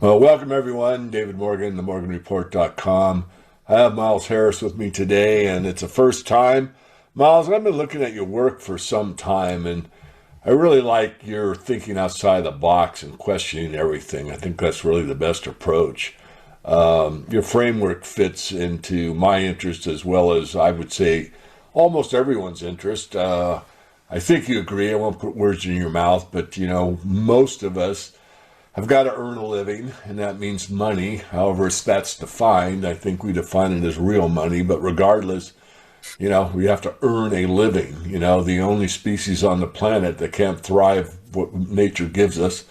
Well, welcome everyone. David Morgan, themorganreport.com. I have Miles Harris with me today, and it's a first time. Miles, I've been looking at your work for some time, and I really like your thinking outside the box and questioning everything. I think that's really the best approach. Your framework fits into my interest as well as, I would say, almost everyone's interest. I think you agree. I won't put words in your mouth, but most of us have got to earn a living, and that means money. However, that's defined. I think we define it as real money, but regardless, we have to earn a living. The only species on the planet that can't thrive what nature gives us.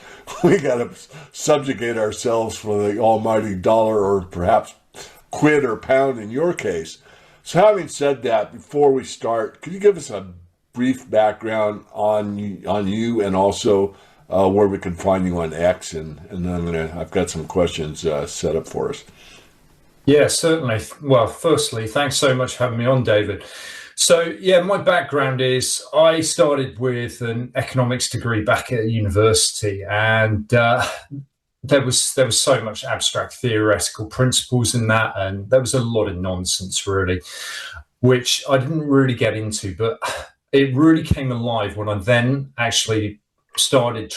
We got to subjugate ourselves for the almighty dollar, or perhaps quid or pound in your case. So having said that, before we start, could you give us a brief background on you and also where we can find you on X, and then I've got some questions set up for us. Yeah, certainly. Well, firstly, thanks so much for having me on, David. So, my background is I started with an economics degree back at university, and there was so much abstract theoretical principles in that, and there was a lot of nonsense really, which I didn't really get into, but it really came alive when I then actually started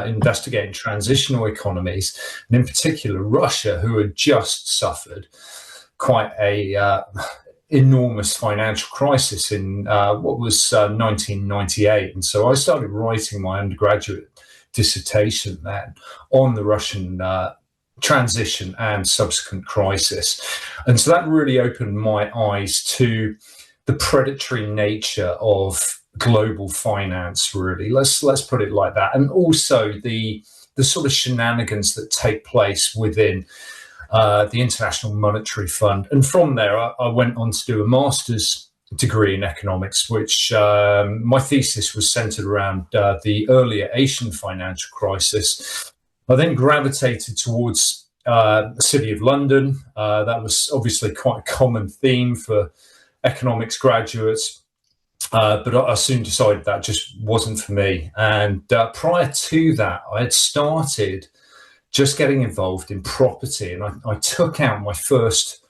investigating transitional economies, and in particular Russia, who had just suffered quite a enormous financial crisis in what was 1998. And so I started writing my undergraduate dissertation then on the Russian transition and subsequent crisis. And so that really opened my eyes to the predatory nature of global finance, really. Let's put it like that. And also the sort of shenanigans that take place within the International Monetary Fund. And from there, I went on to do a master's degree in economics, which my thesis was centered around the earlier Asian financial crisis. I then gravitated towards the City of London. That was obviously quite a common theme for economics graduates. But I soon decided that just wasn't for me. And prior to that, I had started just getting involved in property. And I took out my first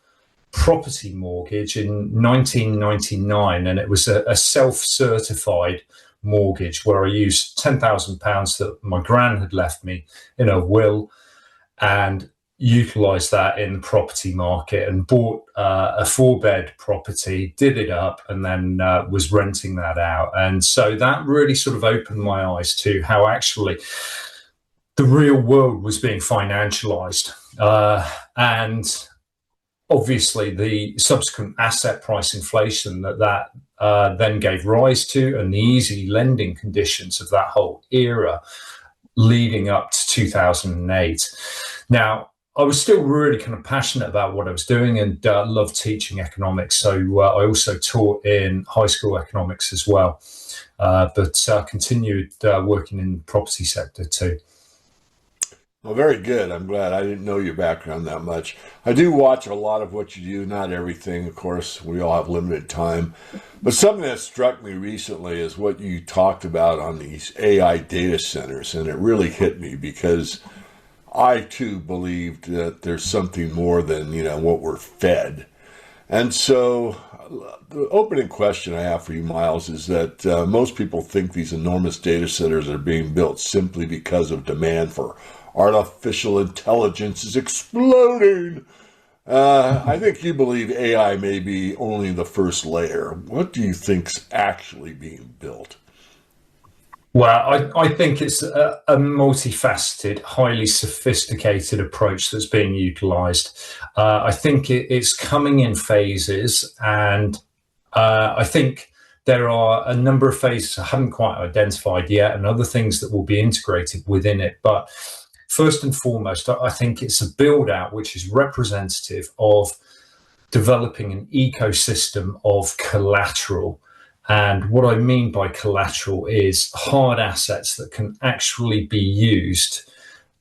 property mortgage in 1999. And it was a self-certified mortgage where I used £10,000 that my gran had left me in a will, and utilised that in the property market and bought a 4-bed property, did it up, and then was renting that out. And so that really sort of opened my eyes to how actually the real world was being financialised. And obviously the subsequent asset price inflation that then gave rise to, and the easy lending conditions of that whole era leading up to 2008. Now, I was still really kind of passionate about what I was doing and loved teaching economics. So I also taught in high school economics as well, but continued working in the property sector too. Well, very good. I'm glad. I didn't know your background that much. I do watch a lot of what you do, not everything, of course. We all have limited time. But something that struck me recently is what you talked about on these AI data centers, and it really hit me because I too believed that there's something more than what we're fed. And so the opening question I have for you, Miles, is that most people think these enormous data centers are being built simply because of demand for artificial intelligence is exploding. I think you believe AI may be only the first layer. What do you think's actually being built? Well, I think it's a multifaceted, highly sophisticated approach that's being utilised. I think it's coming in phases, and I think there are a number of phases I haven't quite identified yet, and other things that will be integrated within it. But first and foremost, I think it's a build-out which is representative of developing an ecosystem of collateral. And what I mean by collateral is hard assets that can actually be used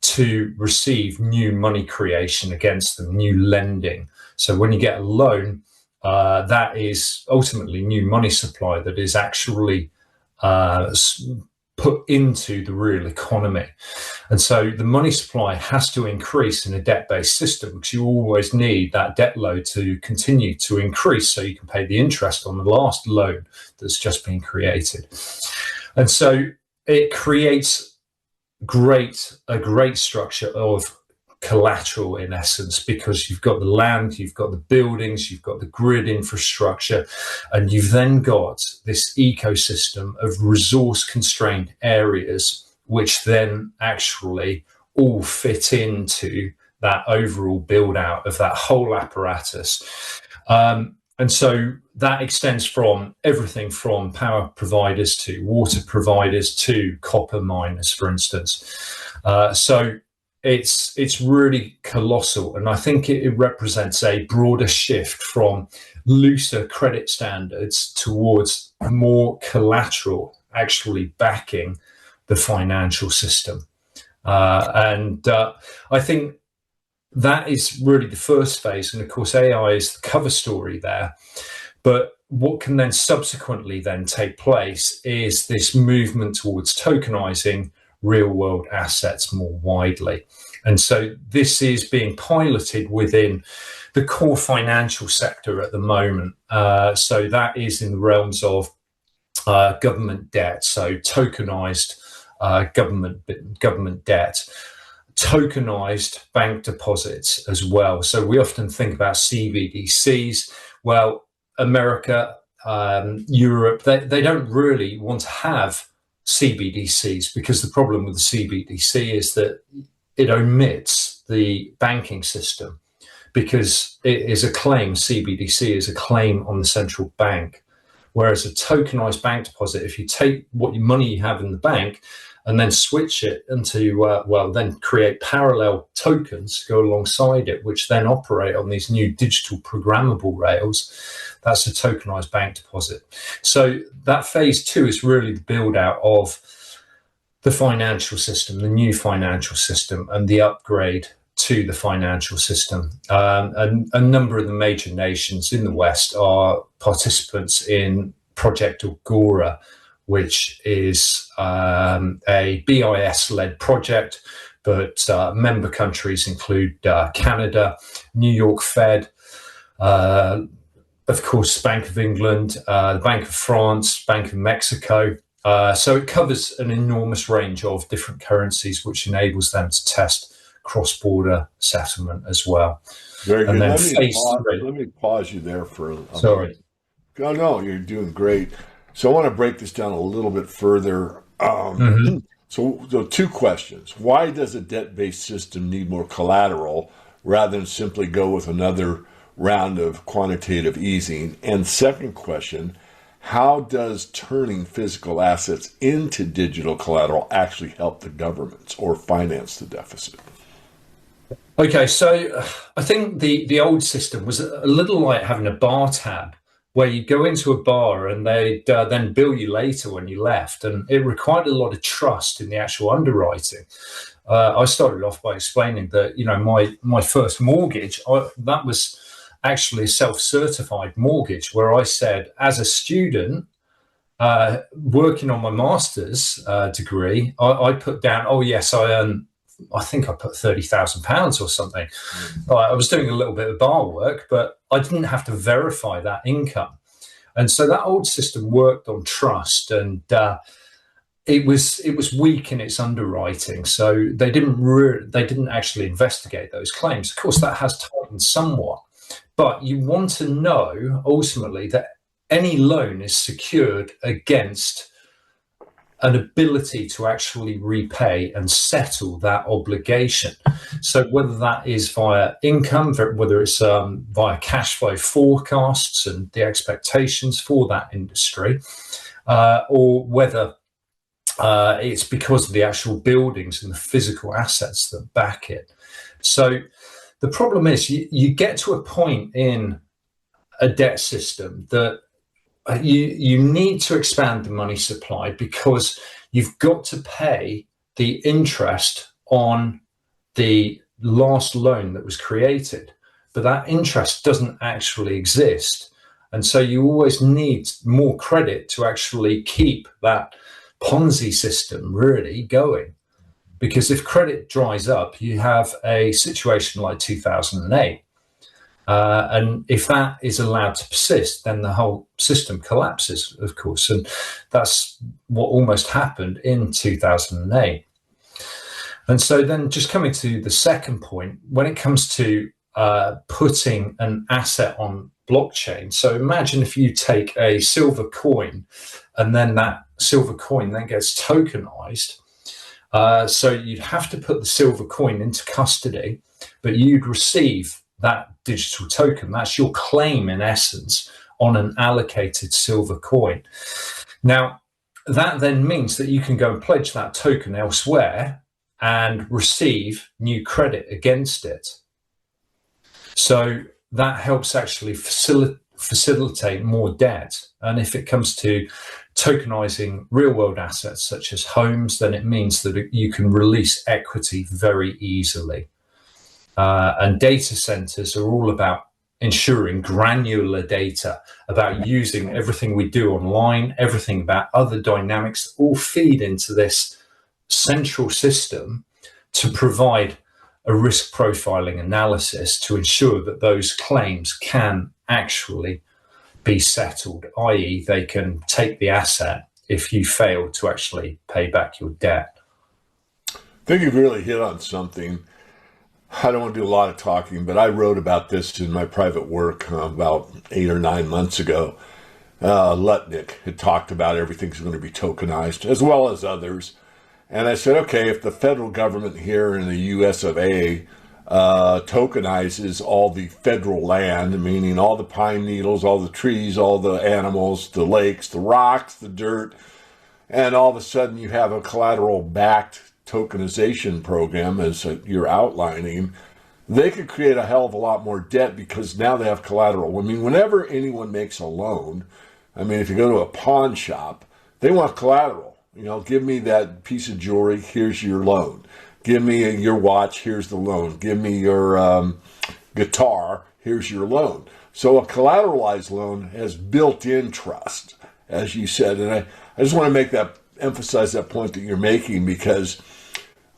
to receive new money creation against them, new lending. So when you get a loan, that is ultimately new money supply that is actually put into the real economy. And so the money supply has to increase in a debt-based system, because you always need that debt load to continue to increase so you can pay the interest on the last loan that's just been created. And so it creates a great structure of collateral, in essence, because you've got the land, you've got the buildings, you've got the grid infrastructure, and you've then got this ecosystem of resource constrained areas which then actually all fit into that overall build out of that whole apparatus. And so that extends from everything from power providers to water providers to copper miners, for instance. So it's really colossal. And I think it represents a broader shift from looser credit standards towards more collateral actually backing the financial system. And I think that is really the first phase. And of course, AI is the cover story there. But what can then subsequently then take place is this movement towards tokenizing real world assets more widely. And so this is being piloted within the core financial sector at the moment. So that is in the realms of government debt, so tokenized government debt, tokenized bank deposits as well. So we often think about CBDCs. Well, America, Europe, they don't really want to have CBDCs, because the problem with the CBDC is that it omits the banking system, because it is a claim, CBDC is a claim on the central bank. Whereas a tokenized bank deposit, if you take what money you have in the bank and then switch it into, then create parallel tokens to go alongside it, which then operate on these new digital programmable rails, that's a tokenized bank deposit. So that phase 2 is really the build out of the financial system, the new financial system, and the upgrade to the financial system. And a number of the major nations in the West are participants in Project Agora, which is a BIS-led project, but member countries include Canada, New York Fed, of course, Bank of England, the Bank of France, Bank of Mexico. So it covers an enormous range of different currencies, which enables them to test cross-border settlement as well. Very And good. then Let me pause you there for a Sorry. minute. Oh, no, you're doing great. So I want to break this down a little bit further. So 2 questions. Why does a debt-based system need more collateral rather than simply go with another round of quantitative easing? And second question, how does turning physical assets into digital collateral actually help the governments or finance the deficit? Okay, so I think the old system was a little like having a bar tab, where you go into a bar and they'd then bill you later when you left. And it required a lot of trust in the actual underwriting. I started off by explaining that, my first mortgage, that was actually a self-certified mortgage, where I said, as a student, working on my master's degree, I put down, oh yes, I think I put £30,000 or something. I was doing a little bit of bar work, but I didn't have to verify that income. And so that old system worked on trust, and it was weak in its underwriting. So they didn't actually investigate those claims. Of course, that has tightened somewhat, but you want to know ultimately that any loan is secured against an ability to actually repay and settle that obligation. So whether that is via income, whether it's via cash flow forecasts and the expectations for that industry, or whether it's because of the actual buildings and the physical assets that back it. So the problem is you get to a point in a debt system that you need to expand the money supply, because you've got to pay the interest on the last loan that was created, but that interest doesn't actually exist. And so you always need more credit to actually keep that Ponzi system really going. because if credit dries up, you have a situation like 2008. And if that is allowed to persist, then the whole system collapses, of course. And that's what almost happened in 2008. And so then just coming to the second point, when it comes to putting an asset on blockchain. So imagine if you take a silver coin and then that silver coin then gets tokenized. So you'd have to put the silver coin into custody, but you'd receive that digital token. That's your claim, in essence, on an allocated silver coin. Now, that then means that you can go and pledge that token elsewhere and receive new credit against it. So that helps actually facilitate more debt. And if it comes to tokenizing real world assets such as homes, then it means that you can release equity very easily. And data centers are all about ensuring granular data, about using everything we do online, everything about other dynamics, all feed into this central system to provide a risk profiling analysis to ensure that those claims can actually be settled, i.e. they can take the asset if you fail to actually pay back your debt. I think you've really hit on something. I don't want to do a lot of talking, but I wrote about this in my private work about 8 or 9 months ago. Lutnick had talked about everything's going to be tokenized, as well as others. And I said, okay, if the federal government here in the US of A tokenizes all the federal land, meaning all the pine needles, all the trees, all the animals, the lakes, the rocks, the dirt, and all of a sudden you have a collateral-backed tokenization program, as you're outlining, they could create a hell of a lot more debt because now they have collateral. I mean, whenever anyone makes a loan, I mean, if you go to a pawn shop, they want collateral. You know, give me that piece of jewelry, here's your loan. Give me your watch, here's the loan. Give me your guitar, here's your loan. So a collateralized loan has built-in trust, as you said. And I just want to emphasize that point that you're making, because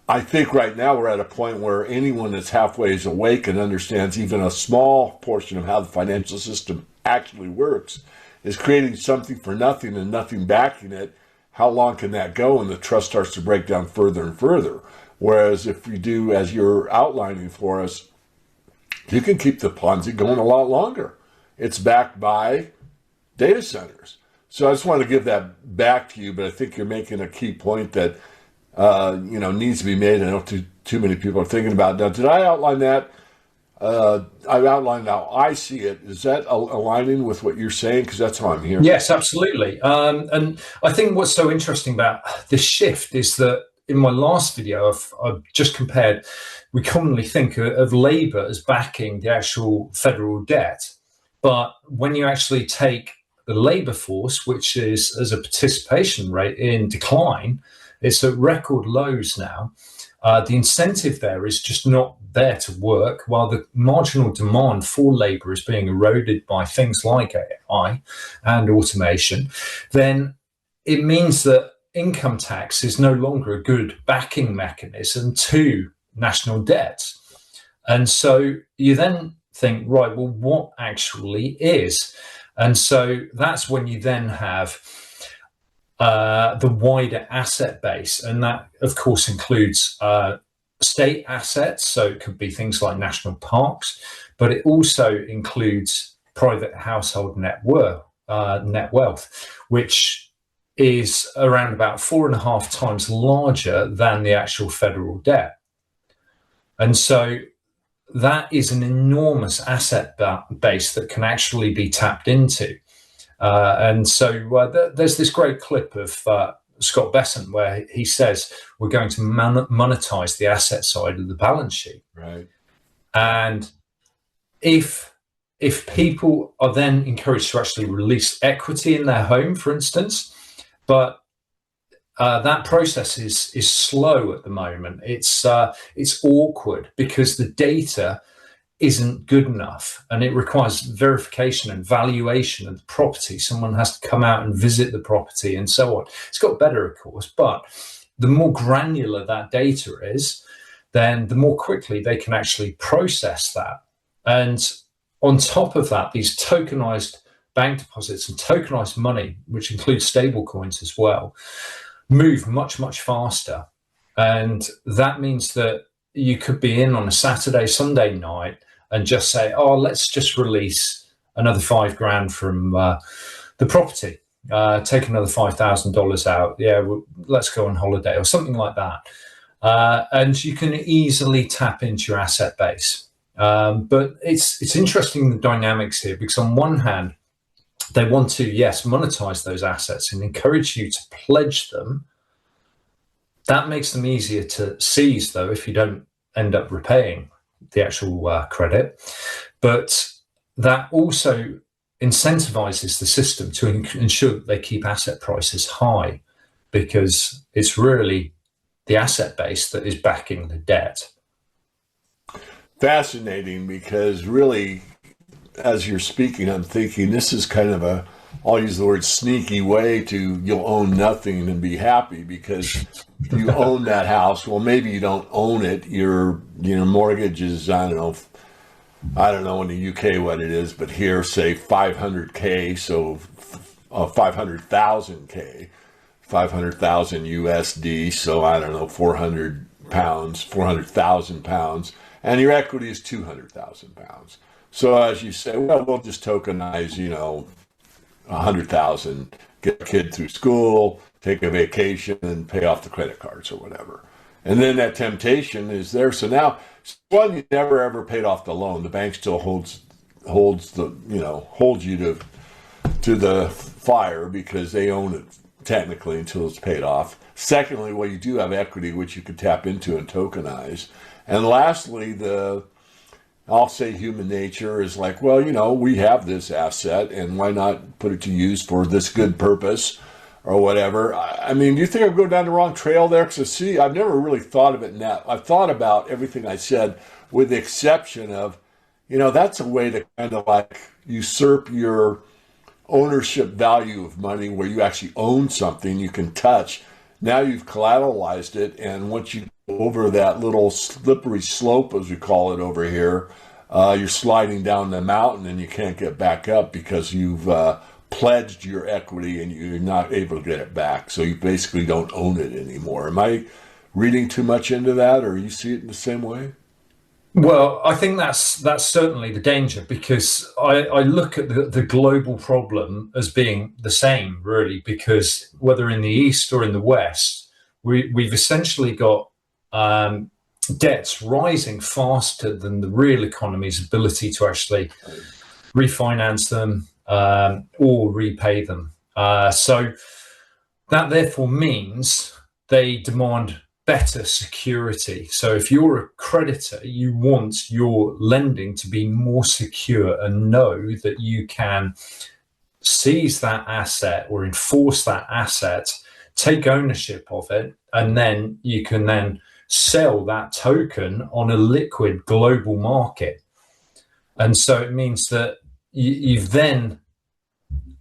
I think right now we're at a point where anyone that's halfway is awake and understands even a small portion of how the financial system actually works is creating something for nothing and nothing backing it. How long can that go? And the trust starts to break down further and further. Whereas if you do, as you're outlining for us, you can keep the Ponzi going a lot longer. It's backed by data centers. So I just want to give that back to you, but I think you're making a key point that needs to be made. I know too many people are thinking about it. Now, did I outline that? I've outlined how I see it. Is that aligning with what you're saying? Because that's how I'm hearing. Yes, absolutely. And I think what's so interesting about this shift is that in my last video, I've just compared, we commonly think of Labour as backing the actual federal debt. But when you actually take the labour force, which is as a participation rate in decline, it's at record lows now. The incentive there is just not there to work, while the marginal demand for labour is being eroded by things like AI and automation. Then it means that income tax is no longer a good backing mechanism to national debt. And so you then think, right, well, what actually is? And so that's when you then have the wider asset base. And that, of course, includes state assets. So it could be things like national parks, but it also includes private household net wealth, which is around about 4.5 times larger than the actual federal debt. And so that is an enormous asset base that can actually be tapped into. And so there's this great clip of Scott Bessent where he says we're going to monetize the asset side of the balance sheet. Right. And if people are then encouraged to actually release equity in their home, for instance, but that process is slow at the moment. It's awkward because the data isn't good enough, and it requires verification and valuation of the property. Someone has to come out and visit the property and so on. It's got better, of course, but the more granular that data is, then the more quickly they can actually process that. And on top of that, these tokenized bank deposits and tokenized money, which includes stable coins as well, move much, much faster. And that means that you could be in on a Saturday, Sunday night and just say, oh, let's just release another $5,000 from the property. Take another $5,000 out. Yeah, let's go on holiday or something like that. And you can easily tap into your asset base. But it's interesting, the dynamics here, because on one hand, they want to, yes, monetize those assets and encourage you to pledge them. That makes them easier to seize, though, if you don't end up repaying the actual credit. But that also incentivizes the system to ensure that they keep asset prices high, because it's really the asset base that is backing the debt. Fascinating, because really, as you're speaking, I'm thinking this is kind of a, I'll use the word sneaky way to, you'll own nothing and be happy, because you own that house. Well, maybe you don't own it. Your mortgage is, I don't know in the UK what it is, but here, say 500K, so 500,000K, 500,000 USD, so I don't know, 400 pounds, 400,000 pounds, and your equity is 200,000 pounds. So as you say, well, we'll just tokenize, 100,000, get a kid through school, take a vacation, and pay off the credit cards or whatever. And then that temptation is there. So now, one, you never ever paid off the loan. The bank still holds you to the fire, because they own it technically until it's paid off. Secondly, well, you do have equity which you can tap into and tokenize. And lastly, I'll say human nature is like, well, we have this asset, and why not put it to use for this good purpose or whatever. I mean, do you think I'm going down the wrong trail there? Because I've never really thought of it in that. I've thought about everything I said, with the exception of, that's a way to kind of like usurp your ownership value of money, where you actually own something you can touch. Now you've collateralized it, and once you go over that little slippery slope, as we call it over here, you're sliding down the mountain and you can't get back up, because you've pledged your equity and you're not able to get it back. So you basically don't own it anymore. Am I reading too much into that, or you see it in the same way? Well, I think that's certainly the danger, because I look at the global problem as being the same, really, because whether in the East or in the West, we've essentially got debts rising faster than the real economy's ability to actually refinance them or repay them. So that therefore means they demand better security. So if you're a creditor, you want your lending to be more secure and know that you can seize that asset or enforce that asset, take ownership of it, and then you can then sell that token on a liquid global market. And so it means that you've then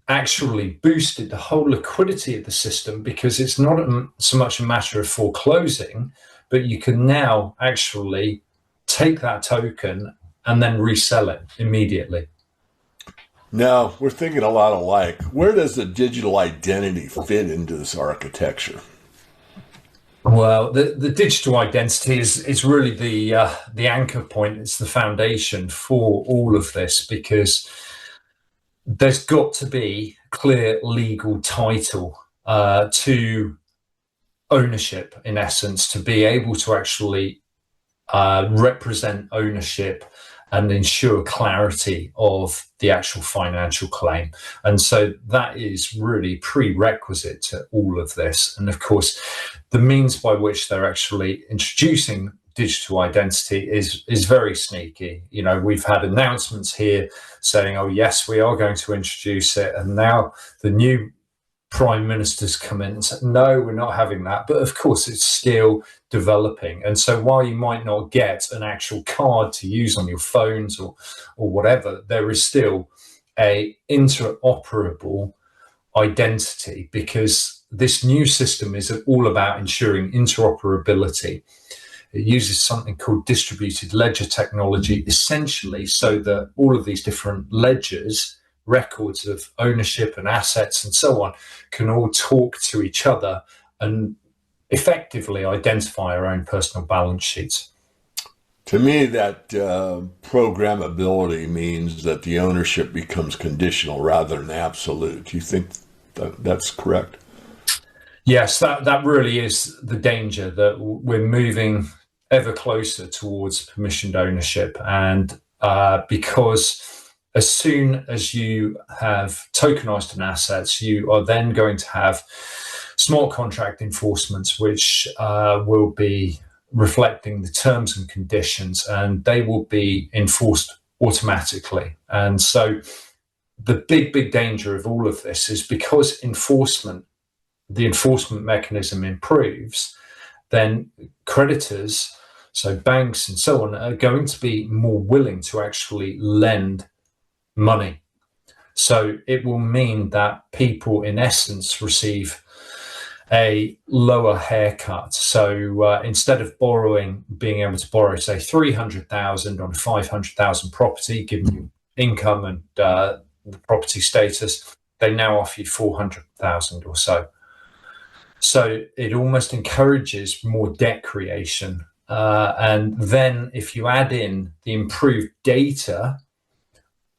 actually boosted the whole liquidity of the system, because it's not so much a matter of foreclosing, but you can now actually take that token and then resell it immediately. Now, we're thinking a lot alike. Where does the digital identity fit into this architecture? Well, the digital identity is really the anchor point. It's the foundation for all of this, because there's got to be clear legal title to ownership, in essence, to be able to actually represent ownership and ensure clarity of the actual financial claim. And so that is really prerequisite to all of this. And of course, the means by which they're actually introducing digital identity is very sneaky. We've had announcements here saying, oh yes, we are going to introduce it, and now the new prime minister's come in and said, no, we're not having that. But of course, it's still developing. And so while you might not get an actual card to use on your phones or whatever, there is still a interoperable identity, because this new system is all about ensuring interoperability. It uses something called distributed ledger technology, essentially so that all of these different ledgers, records of ownership and assets and so on, can all talk to each other and effectively identify our own personal balance sheets. To me, that programmability means that the ownership becomes conditional rather than absolute. Do you think that's correct? Yes, that really is the danger, that we're moving ever closer towards permissioned ownership. And because as soon as you have tokenized an asset, you are then going to have smart contract enforcements, which will be reflecting the terms and conditions, and they will be enforced automatically. And so the big danger of all of this is because the enforcement mechanism improves, then creditors, so banks and so on, are going to be more willing to actually lend money. So it will mean that people, in essence, receive a lower haircut. So instead of being able to borrow, say, 300,000 on a 500,000 property, given you income and the property status, they now offer you 400,000 or so. So it almost encourages more debt creation. And then if you add in the improved data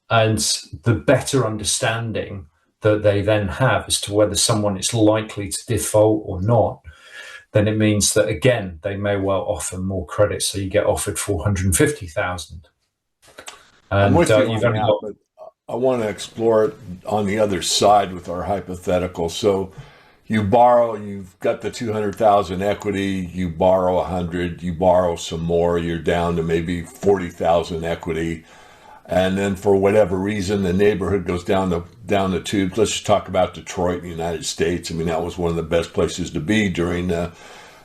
and the better understanding that they then have as to whether someone is likely to default or not, then it means that, again, they may well offer more credit. So you get offered 450,000. I'm with you on that, but I want to explore it on the other side with our hypothetical. So you borrow, you've got the 200,000 equity, you borrow 100, you borrow some more, you're down to maybe 40,000 equity. And then for whatever reason, the neighborhood goes down the tubes. Let's just talk about Detroit in the United States. I mean, that was one of the best places to be during the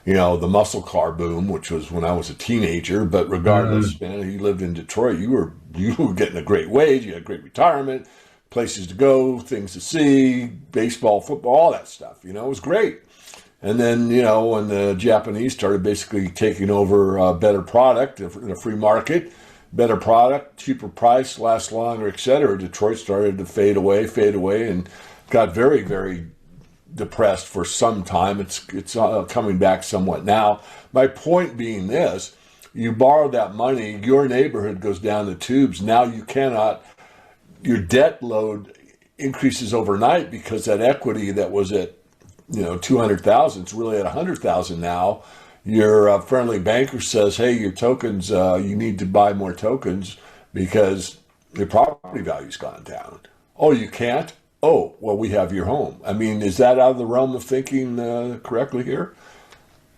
muscle car boom, which was when I was a teenager. But regardless, man, you lived in Detroit, you were getting a great wage, you had great retirement, places to go, things to see, baseball, football, all that stuff. It was great. And then, when the Japanese started basically taking over a better product in a free market, better product, cheaper price, lasts longer, etc., Detroit started to fade away, and got very, very depressed for some time. It's coming back somewhat now. My point being this: you borrow that money, your neighborhood goes down the tubes. Now you cannot. Your debt load increases overnight because that equity that was at 200,000 is really at 100,000 now. Your friendly banker says, hey, your tokens, you need to buy more tokens because your property value's gone down. Oh, you can't? Oh, well, we have your home. I mean, is that out of the realm of thinking correctly here?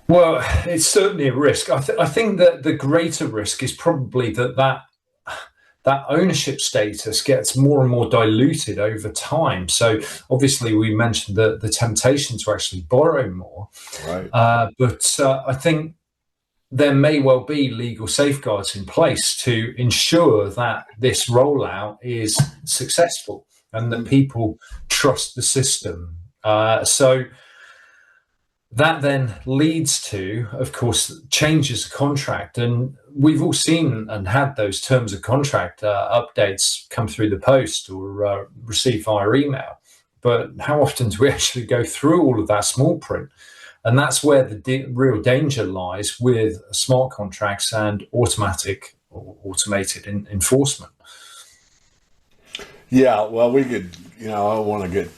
Well, it's certainly a risk. I think that the greater risk is probably that ownership status gets more and more diluted over time. So obviously we mentioned the temptation to actually borrow more. Right. But I think there may well be legal safeguards in place to ensure that this rollout is successful and that people trust the system. So that then leads to, of course, changes of contract. And we've all seen and had those terms of contract updates come through the post or receive via email. But how often do we actually go through all of that small print? And that's where the real danger lies with smart contracts and automatic or automated enforcement. Yeah, well, we could, I don't want to get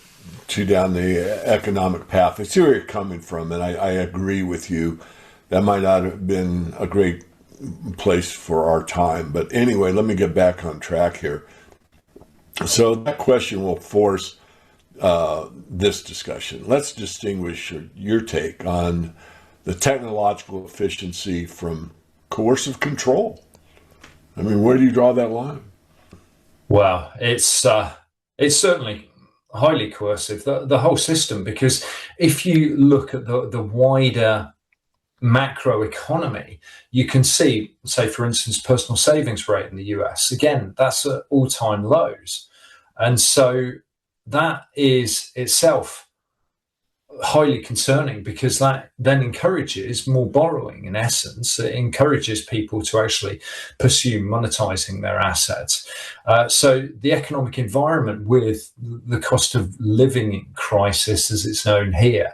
too down the economic path. I see where you're coming from, and I agree with you. That might not have been a great place for our time. But anyway, let me get back on track here. So that question will force this discussion. Let's distinguish your take on the technological efficiency from coercive control. I mean, where do you draw that line? Well, it's certainly highly coercive, the whole system, because if you look at the wider macro economy, you can see, say, for instance, personal savings rate in the US. Again, that's at all-time lows. And so that is itself highly concerning, because that then encourages more borrowing. In essence, it encourages people to actually pursue monetizing their assets. So the economic environment, with the cost of living crisis, as it's known here,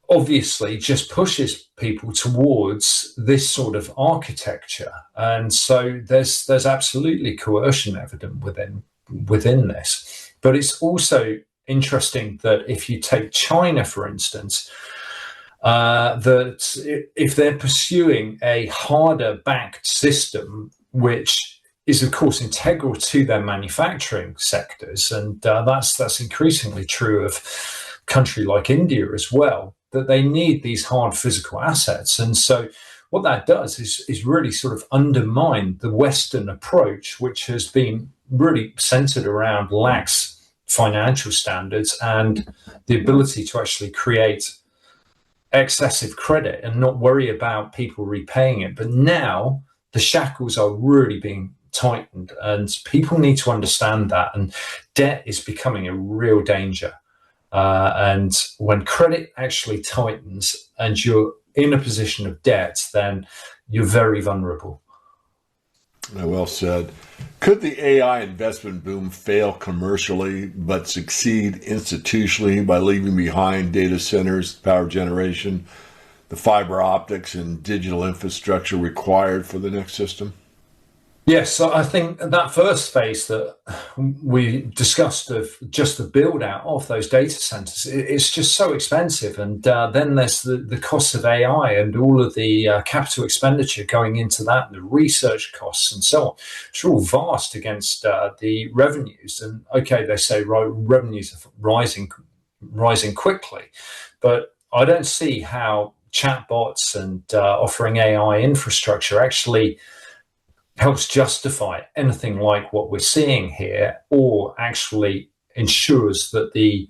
obviously just pushes people towards this sort of architecture. And so there's absolutely coercion evident within this. But it's also interesting that if you take China, for instance, that if they're pursuing a harder backed system, which is of course integral to their manufacturing sectors, and that's increasingly true of a country like India as well, that they need these hard physical assets. And so what that does is really sort of undermine the Western approach, which has been really centered around lax financial standards and the ability to actually create excessive credit and not worry about people repaying it. But now the shackles are really being tightened, and people need to understand that, and debt is becoming a real danger. And when credit actually tightens and you're in a position of debt, then you're very vulnerable. Well said. Could the AI investment boom fail commercially but succeed institutionally by leaving behind data centers, power generation, the fiber optics, and digital infrastructure required for the next system? Yes, so I think that first phase that we discussed of just the build out of those data centers, it's just so expensive. And then there's the costs of AI and all of the capital expenditure going into that, and the research costs and so on. It's all vast against the revenues. And okay, they say revenues are rising quickly, but I don't see how chatbots and offering AI infrastructure actually helps justify anything like what we're seeing here, or actually ensures that the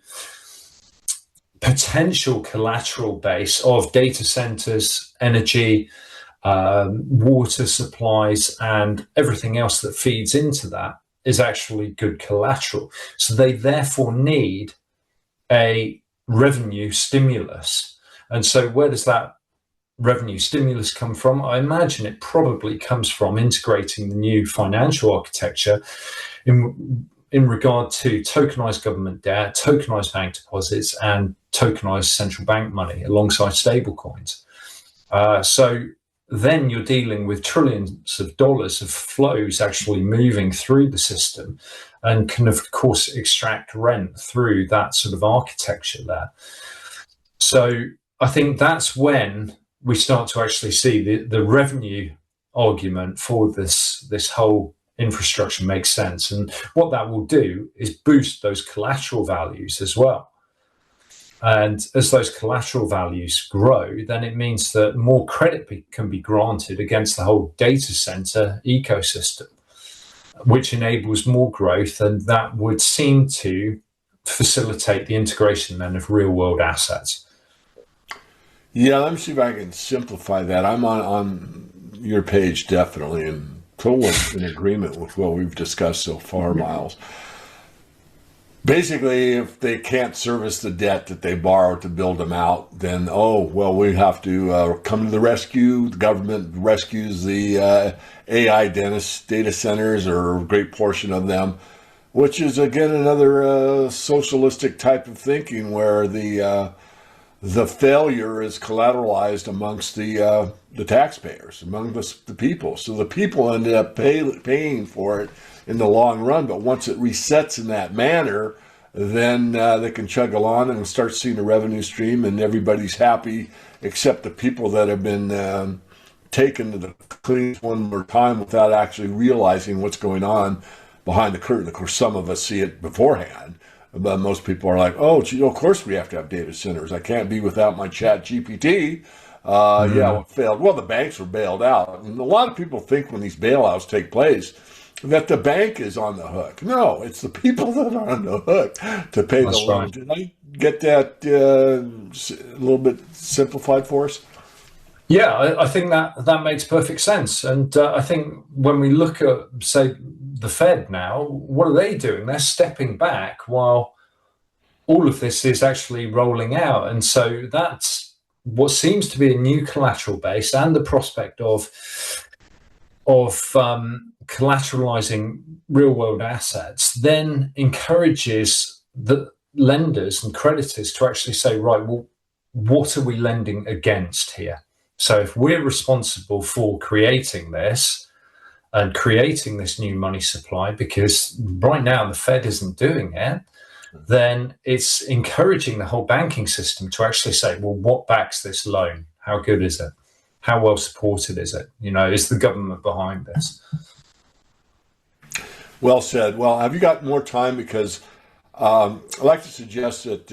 potential collateral base of data centers, energy, water supplies, and everything else that feeds into that is actually good collateral. So they therefore need a revenue stimulus. And so where does that revenue stimulus come from? I imagine it probably comes from integrating the new financial architecture in regard to tokenized government debt, tokenized bank deposits, and tokenized central bank money alongside stablecoins. So then you're dealing with trillions of dollars of flows actually moving through the system, and can of course extract rent through that sort of architecture there. So I think that's when we start to actually see the revenue argument for this whole infrastructure makes sense. And what that will do is boost those collateral values as well. And as those collateral values grow, then it means that more credit can be granted against the whole data center ecosystem, which enables more growth, and that would seem to facilitate the integration then of real world assets. Yeah, let me see if I can simplify that. I'm on your page, definitely, and totally in agreement with what we've discussed so far, Miles. Basically, if they can't service the debt that they borrowed to build them out, then, we have to come to the rescue. The government rescues the AI data centers, or a great portion of them, which is, again, another socialistic type of thinking where the failure is collateralized amongst the taxpayers, among the people. So the people ended up paying for it in the long run. But once it resets in that manner, then they can chug along and start seeing a revenue stream, and everybody's happy except the people that have been taken to the cleaners one more time without actually realizing what's going on behind the curtain. Of course, some of us see it beforehand. But most people are like, of course we have to have data centers. I can't be without my chat GPT. What failed? Well, the banks were bailed out. And a lot of people think when these bailouts take place that the bank is on the hook. No, it's the people that are on the hook to pay the loan. Did I get that a little bit simplified for us? Yeah, I think that makes perfect sense. And I think when we look at, say, the Fed now, what are they doing? They're stepping back while all of this is actually rolling out. And so that's what seems to be a new collateral base, and the prospect of collateralizing real world assets then encourages the lenders and creditors to actually say, right, well, what are we lending against here? So if we're responsible for creating this and creating this new money supply, because right now the Fed isn't doing it, then it's encouraging the whole banking system to actually say, well, what backs this loan? How good is it? How well supported is it? Is the government behind this? Well said. Well, have you got more time? Because I'd like to suggest that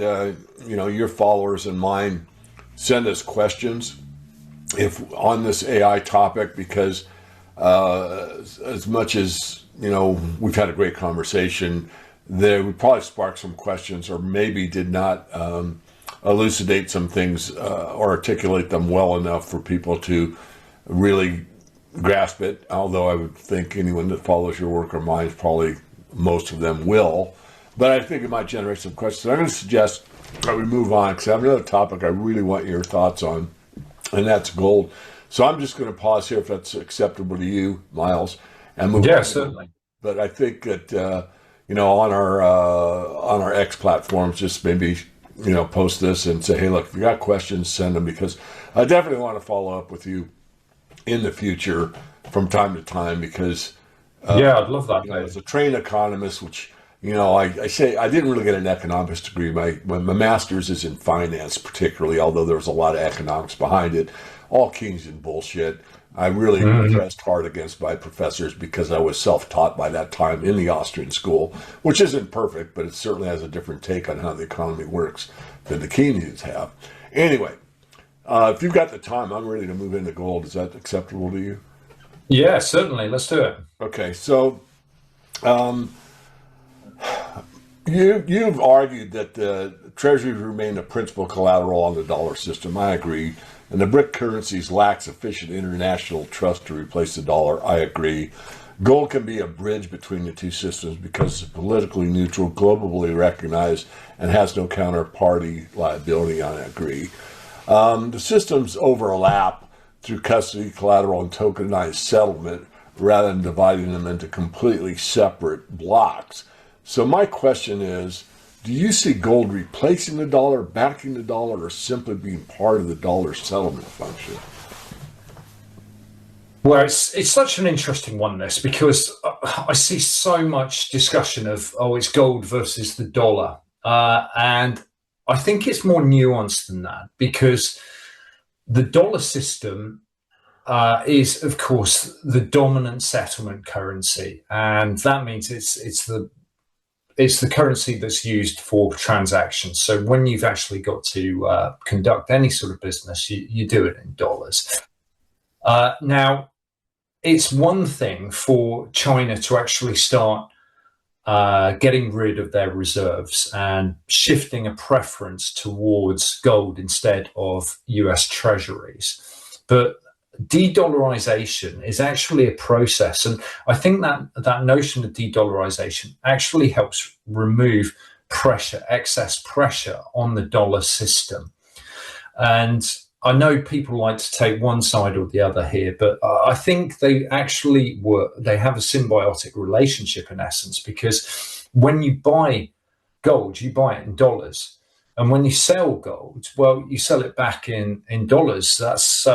your followers and mine send us questions if on this AI topic, because as much as we've had a great conversation, there would probably spark some questions, or maybe did not elucidate some things or articulate them well enough for people to really grasp it. Although I would think anyone that follows your work or mine, probably most of them will. But I think it might generate some questions. So I'm going to suggest that we move on, because I have another topic I really want your thoughts on, and that's gold. So I'm just going to pause here, if that's acceptable to you, Miles, and move on. Yeah, certainly. But I think that on our X platforms, just maybe post this and say, hey, look, if you got questions, send them, because I definitely want to follow up with you in the future from time to time, because I'd love that. As a trained economist, which I say I didn't really get an economics degree. My master's is in finance, particularly, although there's a lot of economics behind it. All Keynesian bullshit. I really pressed hard against my professors, because I was self-taught by that time in the Austrian school, which isn't perfect, but it certainly has a different take on how the economy works than the Keynesians have. Anyway, if you've got the time, I'm ready to move into gold. Is that acceptable to you? Yeah, certainly. Let's do it. Okay, so you've argued that the treasuries remain the principal collateral on the dollar system. I agree. And the BRIC currencies lack sufficient international trust to replace the dollar. I agree. Gold can be a bridge between the two systems because it's politically neutral, globally recognized, and has no counterparty liability. I agree. The systems overlap through custody, collateral, and tokenized settlement, rather than dividing them into completely separate blocks. So my question is, do you see gold replacing the dollar, backing the dollar, or simply being part of the dollar settlement function? Well, it's such an interesting one, this, because I see so much discussion of, it's gold versus the dollar. And I think it's more nuanced than that, because the dollar system is, of course, the dominant settlement currency. And that means it's the currency that's used for transactions. So when you've actually got to conduct any sort of business, you do it in dollars. Now, it's one thing for China to actually start getting rid of their reserves and shifting a preference towards gold instead of US treasuries. But de-dollarization is actually a process, and I think that notion of de-dollarization actually helps remove excess pressure on the dollar system. And I know people like to take one side or the other here, but I think they have a symbiotic relationship in essence, because when you buy gold, you buy it in dollars, and when you sell gold, well, you sell it back in dollars. That's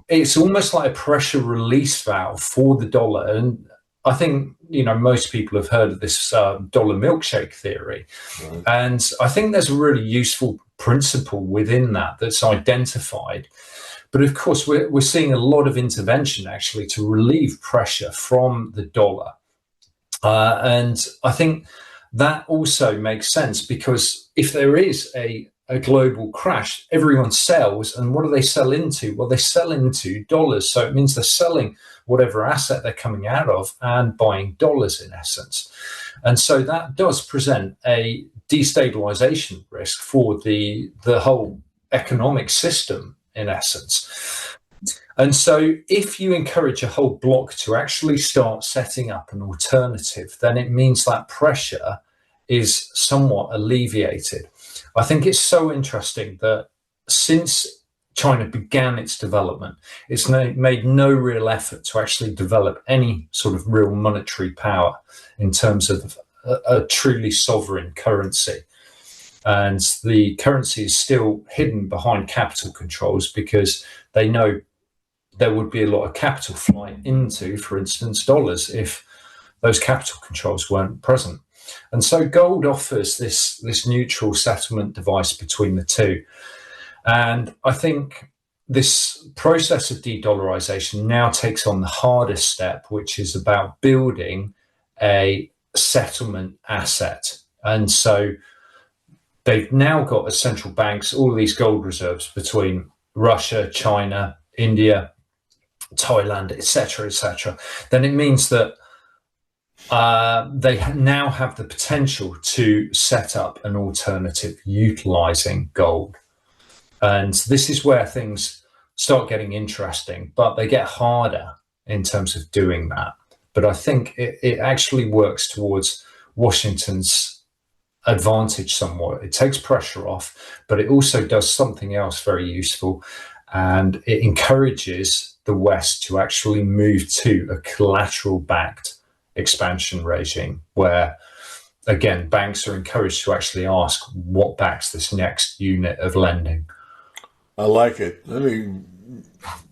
it's almost like a pressure release valve for the dollar. And I think, most people have heard of this dollar milkshake theory. Right. And I think there's a really useful principle within that's identified. But of course, we're seeing a lot of intervention actually to relieve pressure from the dollar. And I think that also makes sense, because if there is a global crash, everyone sells. And what do they sell into? Well, they sell into dollars. So it means they're selling whatever asset they're coming out of and buying dollars in essence. And so that does present a destabilization risk for the whole economic system in essence. And so if you encourage a whole block to actually start setting up an alternative, then it means that pressure is somewhat alleviated. I think it's so interesting that since China began its development, it's made no real effort to actually develop any sort of real monetary power in terms of a truly sovereign currency. And the currency is still hidden behind capital controls because they know there would be a lot of capital flight into, for instance, dollars if those capital controls weren't present. And so gold offers this neutral settlement device between the two. And I think this process of de-dollarization now takes on the hardest step, which is about building a settlement asset. And so they've now got as central banks all these gold reserves between Russia, China, India, Thailand, etc. Then it means that they now have the potential to set up an alternative utilizing gold. And this is where things start getting interesting, but they get harder in terms of doing that. But I think it actually works towards Washington's advantage somewhat. It takes pressure off, but it also does something else very useful, and it encourages the West to actually move to a collateral-backed expansion regime where, again, banks are encouraged to actually ask what backs this next unit of lending. I like it. Let me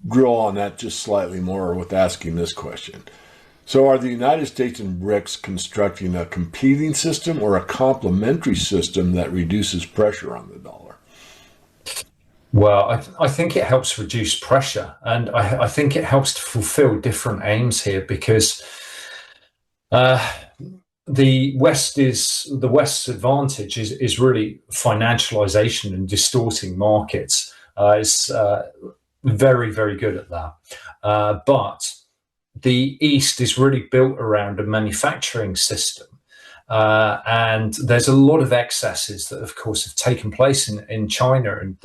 drill on that just slightly more with asking this question. So are the United States and BRICS constructing a competing system or a complementary system that reduces pressure on the dollar? Well, I think it helps reduce pressure, and I think it helps to fulfill different aims here because the West's advantage is really financialization and distorting markets. It's very, very good at that. But the East is really built around a manufacturing system. And there's a lot of excesses that, of course, have taken place in China. And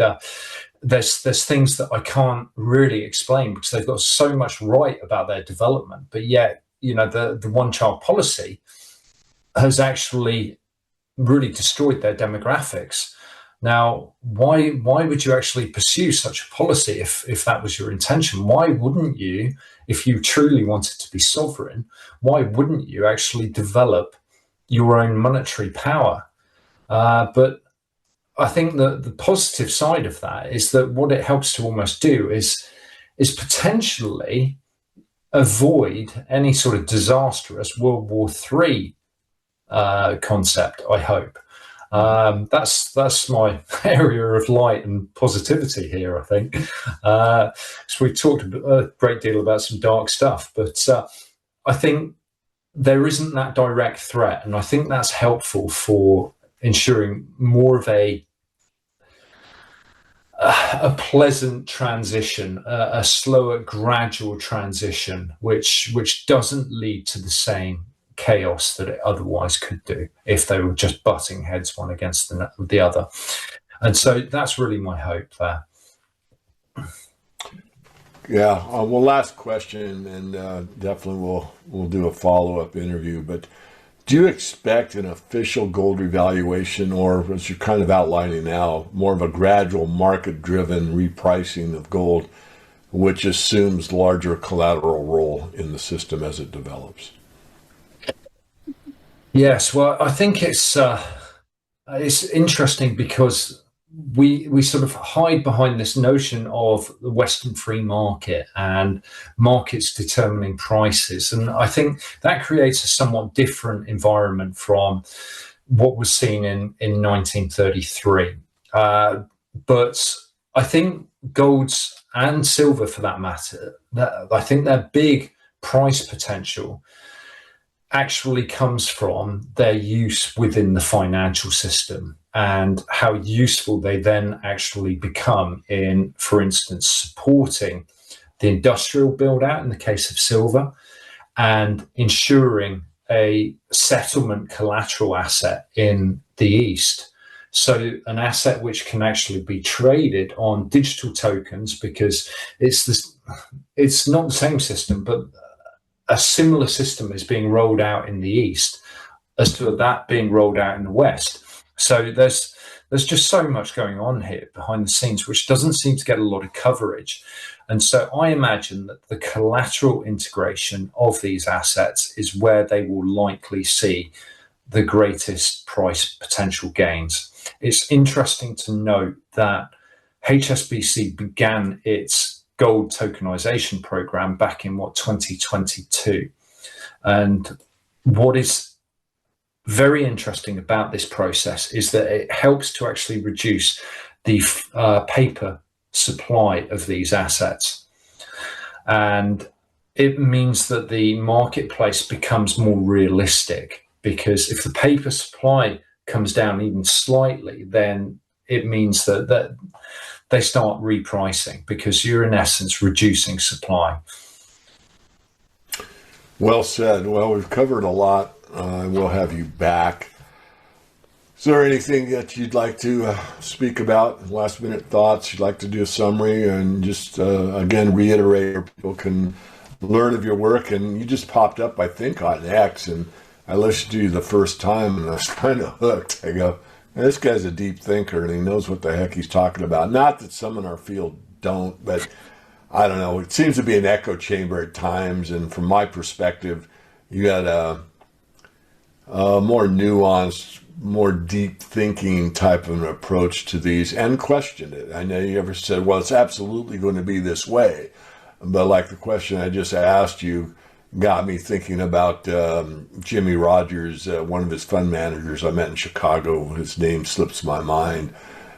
there's things that I can't really explain because they've got so much right about their development. But yet, the one-child policy has actually really destroyed their demographics. Now, why would you actually pursue such a policy if that was your intention? Why wouldn't you, if you truly wanted to be sovereign, why wouldn't you actually develop your own monetary power? But I think that the positive side of that is that what it helps to almost do is potentially avoid any sort of disastrous World War III concept, I hope. That's my area of light and positivity here, I think. So we talked a great deal about some dark stuff, but I think there isn't that direct threat, and I think that's helpful for ensuring more of a pleasant transition, a slower, gradual transition, which doesn't lead to the same chaos that it otherwise could do if they were just butting heads one against the other. And so that's really my hope there. Yeah. Well, last question, and definitely we'll do a follow-up interview. But do you expect an official gold revaluation, or as you're kind of outlining now, more of a gradual market-driven repricing of gold, which assumes larger collateral role in the system as it develops? Yes, well, I think it's interesting because we sort of hide behind this notion of the Western free market and markets determining prices, and I think that creates a somewhat different environment from what was seen in 1933. But I think golds and silver, for that matter, I think their big price potential actually comes from their use within the financial system and how useful they then actually become in, for instance, supporting the industrial build out in the case of silver and ensuring a settlement collateral asset in the East. So an asset which can actually be traded on digital tokens, because it's not the same system, but a similar system is being rolled out in the East as to that being rolled out in the West. So there's just so much going on here behind the scenes, which doesn't seem to get a lot of coverage. And so I imagine that the collateral integration of these assets is where they will likely see the greatest price potential gains. It's interesting to note that HSBC began its gold tokenization program back in 2022. And what is very interesting about this process is that it helps to actually reduce the paper supply of these assets. And it means that the marketplace becomes more realistic, because if the paper supply comes down even slightly, then it means that they start repricing, because you're in essence reducing supply. Well said. Well, we've covered a lot. We'll have you back. Is there anything that you'd like to speak about? Last minute thoughts? You'd like to do a summary and just again reiterate where people can learn of your work? And you just popped up, I think, on X, and I listened to you the first time, and I was kind of hooked. I go, this guy's a deep thinker, and he knows what the heck he's talking about. Not that some in our field don't, but I don't know. It seems to be an echo chamber at times, and from my perspective, you got a more nuanced, more deep thinking type of an approach to these, and questioned it. I know you ever said, well, it's absolutely going to be this way. But like the question I just asked you got me thinking about Jimmy Rogers, one of his fund managers I met in Chicago. His name slips my mind.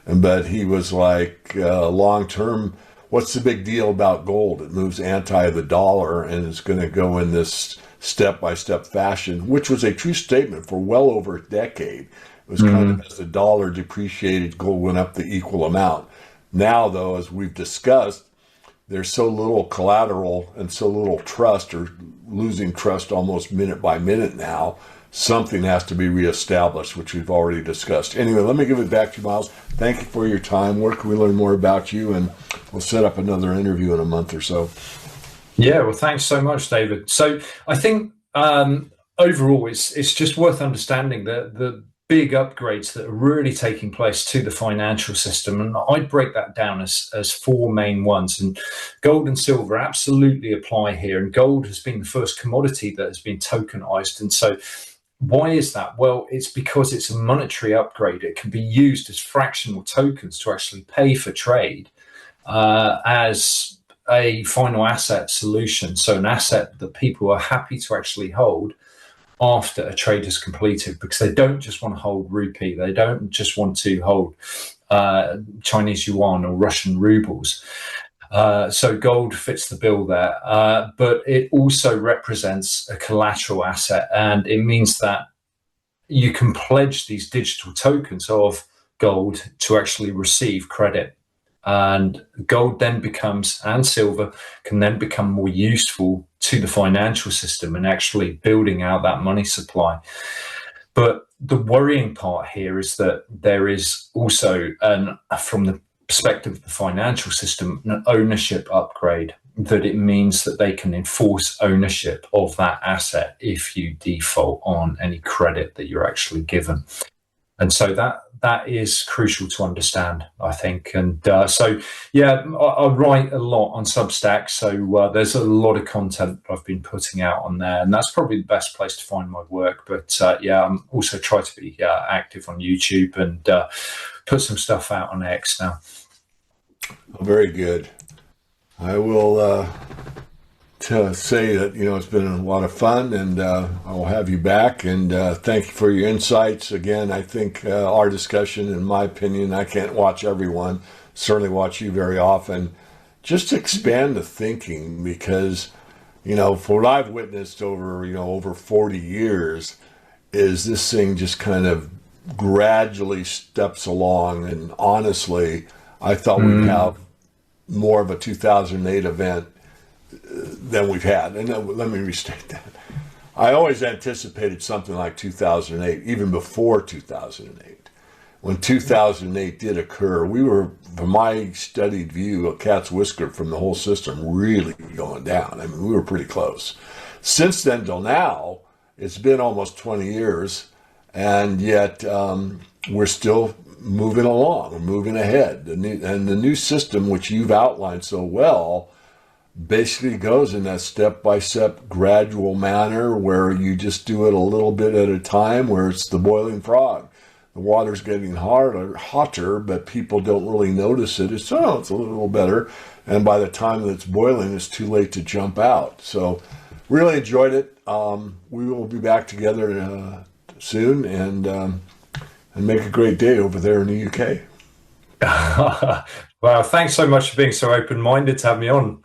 But he was like, long term, what's the big deal about gold? It moves anti the dollar, and it's going to go in this step-by-step fashion, which was a true statement for well over a decade. It was kind of, as the dollar depreciated, gold went up the equal amount. Now, though, as we've discussed, there's so little collateral and so little trust, or losing trust almost minute by minute now. Something has to be reestablished, which we've already discussed. Anyway, let me give it back to you, Miles. Thank you for your time. Where can we learn more about you? And we'll set up another interview in a month or so. Yeah, well, thanks so much, David. So I think overall, it's just worth understanding the big upgrades that are really taking place to the financial system. And I'd break that down as four main ones. And gold and silver absolutely apply here. And gold has been the first commodity that has been tokenized. And so why is that? Well, it's because it's a monetary upgrade. It can be used as fractional tokens to actually pay for trade as a final asset solution. So an asset that people are happy to actually hold after a trade is completed, because they don't just want to hold rupee. They don't just want to hold Chinese yuan or Russian rubles. So gold fits the bill there. But it also represents a collateral asset, and it means that you can pledge these digital tokens of gold to actually receive credit. And gold then becomes, and silver can then become more useful to the financial system and actually building out that money supply. But the worrying part here is that there is also, from the perspective of the financial system, an ownership upgrade, that it means that they can enforce ownership of that asset if you default on any credit that you're actually given. And so that is crucial to understand, I think. And so, yeah, I write a lot on Substack. So there's a lot of content I've been putting out on there. And that's probably the best place to find my work. But yeah, I'm also trying to be active on YouTube and put some stuff out on X now. Very good. I will say that, it's been a lot of fun, and I will have you back, and thank you for your insights. Again, I think our discussion, in my opinion, I can't watch everyone, certainly watch you very often, just expand the thinking, because, for what I've witnessed over 40 years, is this thing just kind of gradually steps along, and honestly, I thought we'd have more of a 2008 event than we've had. And let me restate that. I always anticipated something like 2008, even before 2008. When 2008 did occur, we were, from my studied view, a cat's whisker from the whole system really going down. I mean, we were pretty close. Since then till now, It's been almost 20 years, and yet we're still moving along, we're moving ahead. The new system, which you've outlined so well, basically goes in that step-by-step gradual manner where you just do it a little bit at a time, where it's the boiling frog. The water's getting hotter, but people don't really notice it. It's a little better. And by the time that it's boiling, it's too late to jump out. So really enjoyed it. We will be back together soon and make a great day over there in the UK. Wow, thanks so much for being so open-minded to have me on.